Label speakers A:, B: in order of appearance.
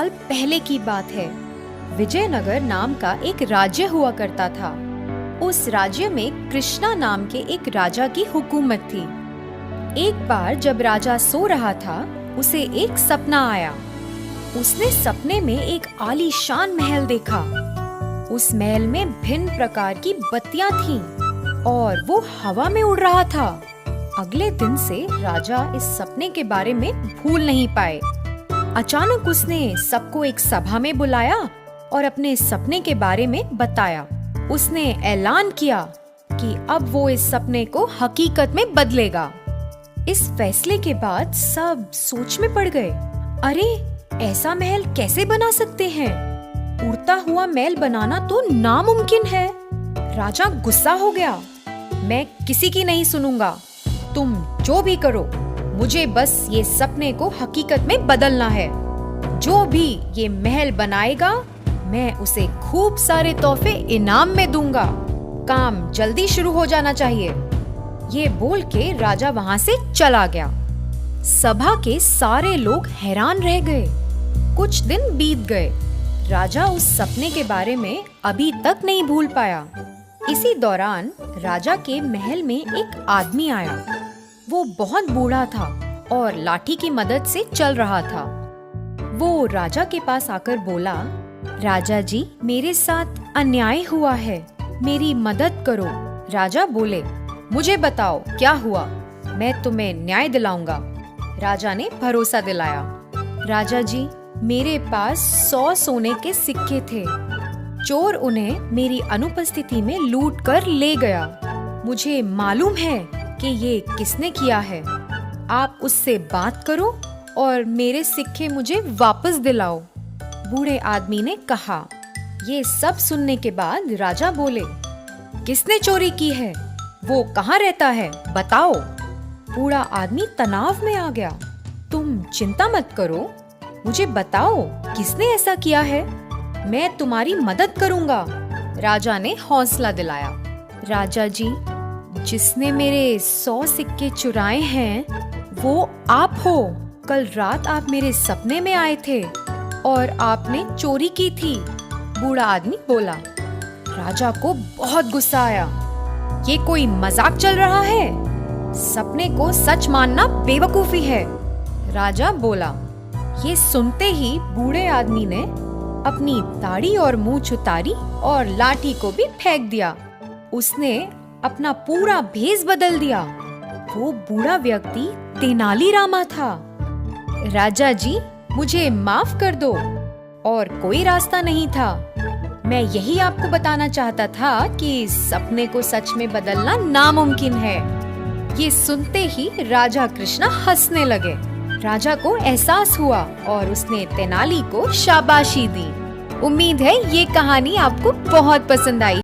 A: साल पहले की बात है। विजयनगर नाम का एक राज्य हुआ करता था। उस राज्य में कृष्णा नाम के एक राजा की हुकूमत थी। एक बार जब राजा सो रहा था, उसे एक सपना आया। उसने सपने में एक आलीशान महल देखा। उस महल में भिन्न प्रकार की बत्तियां थीं और वो हवा में उड़ रहा था। अगले दिन से राजा इस सपने के बारे में भूल नहीं पाए। अचानक उसने सबको एक सभा में बुलाया और अपने सपने के बारे में बताया। उसने ऐलान किया कि अब वो इस सपने को हकीकत में बदलेगा। इस फैसले के बाद सब सोच में पड़ गए। अरे, ऐसा महल कैसे बना सकते हैं? उड़ता हुआ महल बनाना तो नामुमकिन है। राजा गुस्सा हो गया। मैं किसी की नहीं सुनूंगा। तुम जो भी करो, मुझे बस ये सपने को हकीकत में बदलना है। जो भी ये महल बनाएगा, मैं उसे खूब सारे तोहफे इनाम में दूंगा। काम जल्दी शुरू हो जाना चाहिए। ये बोल के राजा वहाँ से चला गया। सभा के सारे लोग हैरान रह गए। कुछ दिन बीत गए। राजा उस सपने के बारे में अभी तक नहीं भूल पाया। इसी दौरान राजा के महल में एक आदमी आया। वो बहुत बूढ़ा था और लाठी की मदद से चल रहा था। वो राजा के पास आकर बोला, राजा जी, मेरे साथ अन्याय हुआ है, मेरी मदद करो। राजा बोले, मुझे बताओ क्या हुआ, मैं तुम्हें न्याय दिलाऊंगा। राजा ने भरोसा दिलाया। राजा जी, मेरे पास 100 सोने के सिक्के थे। चोर उन्हें मेरी अनुपस्थिति में लूट कर ले गया। मुझे मालूम है कि ये किसने किया है। आप उससे बात करो और मेरे सिक्के मुझे वापस दिलाओ। बूढ़े आदमी ने कहा। ये सब सुनने के बाद राजा बोले, किसने चोरी की है? वो कहाँ रहता है? बताओ। बूढ़ा आदमी तनाव में आ गया। तुम चिंता मत करो, मुझे बताओ किसने ऐसा किया है। मैं तुम्हारी मदद करूंगा। राजा ने हौसला दिलाया। राजा जी, जिसने मेरे 100 सिक्के चुराए हैं, वो आप हो। कल रात आप मेरे सपने में आए थे और आपने चोरी की थी। बूढ़ा आदमी बोला। राजा को बहुत गुस्सा आया। ये कोई मजाक चल रहा है? सपने को सच मानना बेवकूफी है। राजा बोला। ये सुनते ही बूढ़े आदमी ने अपनी दाढ़ी और मूंछ उतारी और लाठी को भी फेंक दिया। उसने अपना पूरा भेष बदल दिया। वो बूढ़ा व्यक्ति तेनालीरामा था। राजा जी, मुझे माफ कर दो। और कोई रास्ता नहीं था। मैं यही आपको बताना चाहता था कि सपने को सच में बदलना नामुमकिन है। ये सुनते ही राजा कृष्णा हंसने लगे। राजा को एहसास हुआ और उसने तेनाली को शाबाशी दी। उम्मीद है ये कहानी आपको बहुत पसंद आई।